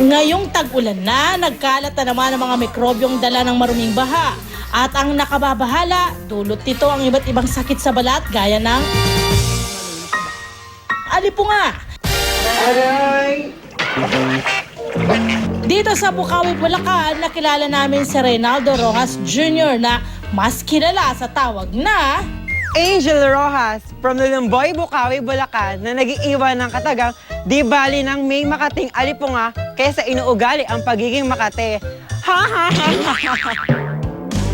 Ngayong tag-ulan na, nagkalat na naman ang mga mikrobyong dala ng maruming baha. At ang nakababahala, dulot nito ang iba't ibang sakit sa balat gaya ng alipunga. Aray! Dito sa Bukawi, Bulacan, nakilala namin si Reynaldo Rojas Jr. na mas kilala sa tawag na Angel Rojas from Lulumboy, Bukawi, Bulacan na nag-iiwan ng katagang di bali ng may makating alipunga kaysa inuugali ang pagiging makate. Ha ha ha ha.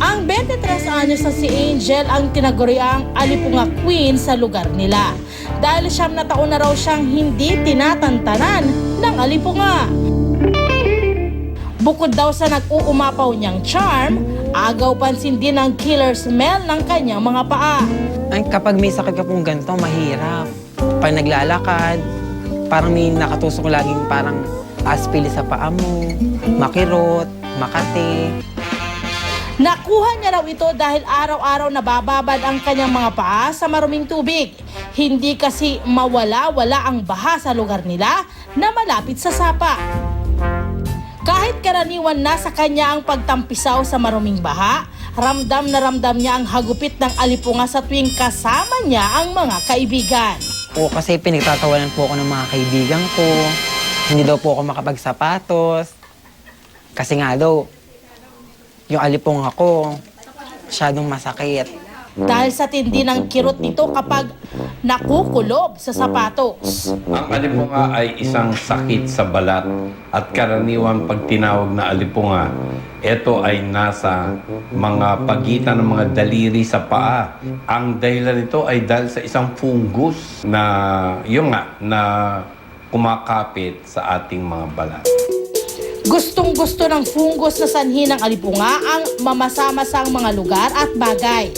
Ang 23 anyos na si Angel ang tinaguriang alipunga queen sa lugar nila. Dahil 9 na taon na raw siyang hindi tinatantanan ng alipunga. Bukod daw sa nag-uumapaw niyang charm, agaw pansin din ang killer smell ng kanyang mga paa. Ay, kapag may sakit ka pong ganito, mahirap. Pag naglalakad, parang may nakatusok laging parang aspili sa paa mo, makirot, makate. Nakuha niya raw ito dahil araw-araw nabababad ang kanyang mga paa sa maruming tubig. Hindi kasi mawala-wala ang baha sa lugar nila na malapit sa sapa. Kahit karaniwan na sa kanya ang pagtampisaw sa maruming baha, ramdam na ramdam niya ang hagupit ng alipunga sa tuwing kasama niya ang mga kaibigan. O kasi pinagtatawanan po ako ng mga kaibigan ko. Hindi daw po ako makapagsapatos. Kasi nga daw, yung alipunga ko, masyadong masakit. Dahil sa tindi ng kirot nito kapag nakukulob sa sapatos. Ang alipunga ay isang sakit sa balat at karaniwan pag tinawag na alipunga, ito ay nasa mga pagitan ng mga daliri sa paa. Ang dahilan nito ay dahil sa isang fungus na na kumakapit sa ating mga balat. Gustong-gusto ng fungus na sanhi ng alipunga ang mamasa-masang mga lugar at bagay.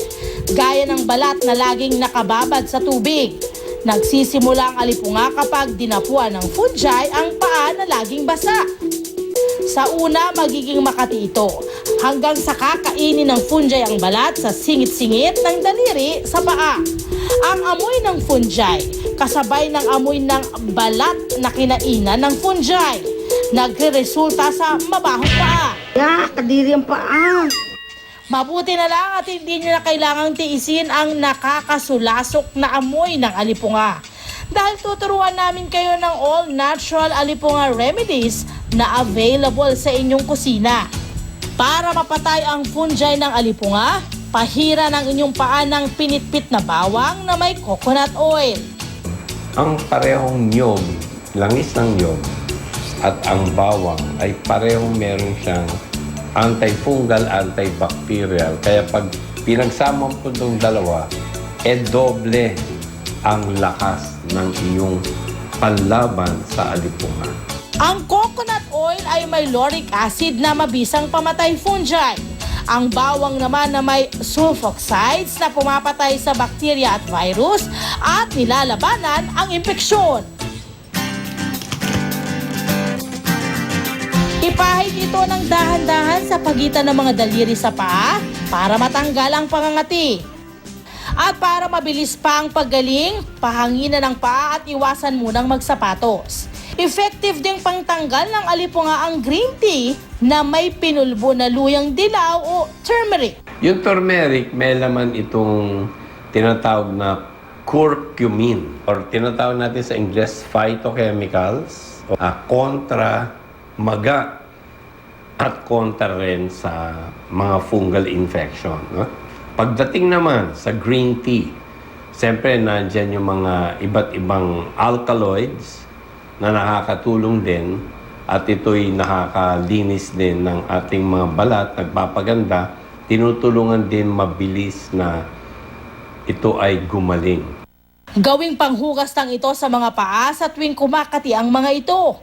Gaya ng balat na laging nakababad sa tubig. Nagsisimula ang alipunga kapag dinapuan ng fungi ang paa na laging basa. Sa una, magiging makati ito hanggang sa kakainin ng fungi ang balat sa singit-singit ng daliri sa paa. Ang amoy ng fungi, kasabay ng amoy ng balat na kinainan ng fungi, nagre-resulta sa mabahong paa. Kadiri ang paa. Mabuti na lang at hindi nyo na kailangang tiisin ang nakakasulasok na amoy ng alipunga. Dahil tuturuan namin kayo ng all-natural alipunga remedies na available sa inyong kusina. Para mapatay ang fungi ng alipunga, pahira ng inyong paa ng pinitpit na bawang na may coconut oil. Ang parehong niyog, langis ng niyog, at ang bawang ay parehong meron siyang antifungal, antibacterial. Kaya pag pinagsama po itong dalawa, doble ang lakas ng iyong panlaban sa alipunga. Ang coconut oil ay may lauric acid na mabisang pamatay fungi. Ang bawang naman na may sulfoxides na pumapatay sa bakterya at virus at nilalabanan ang impeksyon. Ipahid ito ng dahan-dahan sa pagitan ng mga daliri sa paa para matanggal ang pangangati. At para mabilis pa ang paggaling, pahanginan ng paa at iwasan munang magsapatos. Effective ding pangtanggal ng alipunga ang green tea na may pinulbo na luyang dilaw o turmeric. Yung turmeric, may laman itong tinatawag na curcumin or tinatawag natin sa English phytochemicals kontra maga at kontra rin sa mga fungal infection. No? Pagdating naman sa green tea, siyempre nandyan yung mga iba't ibang alkaloids na nakakatulong din at ito'y nakakalinis din ng ating mga balat, nagpapaganda, tinutulungan din mabilis na ito ay gumaling. Gawing panghugas ng ito sa mga paa sa tuwing kumakati ang mga ito.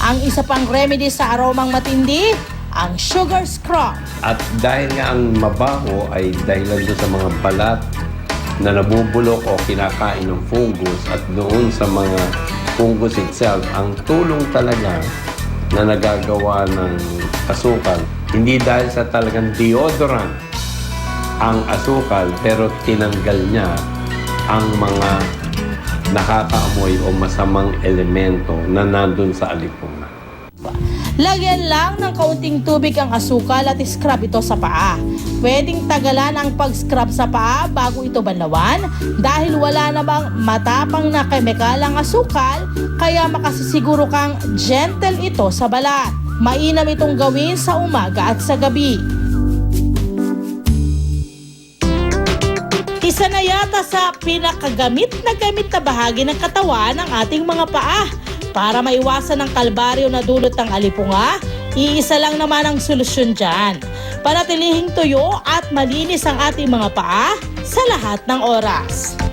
Ang isa pang remedy sa aromang matindi, ang sugar scrub. At dahil nga ang mabaho ay dahilan doon sa mga balat na nabubulok o kinakain ng fungus at doon sa mga fungus itself, ang tulong talaga na nagagawa ng asukal, hindi dahil sa talagang deodorant ang asukal, pero tinanggal niya ang mga nakakaamoy o masamang elemento na nandun sa alipunga. Lagyan lang ng kaunting tubig ang asukal at scrub ito sa paa. Pwedeng tagalan ang pag-scrub sa paa bago ito banlawan dahil wala namang matapang na kemikal ang asukal, kaya makasisiguro kang gentle ito sa balat. Mainam itong gawin sa umaga at sa gabi. Isa na yata sa pinakagamit na bahagi ng katawan ng ating mga paa. Para maiwasan ang kalbaryo na dulot ng alipunga, iisa lang naman ang solusyon dyan. Panatilihing tuyo at malinis ang ating mga paa sa lahat ng oras.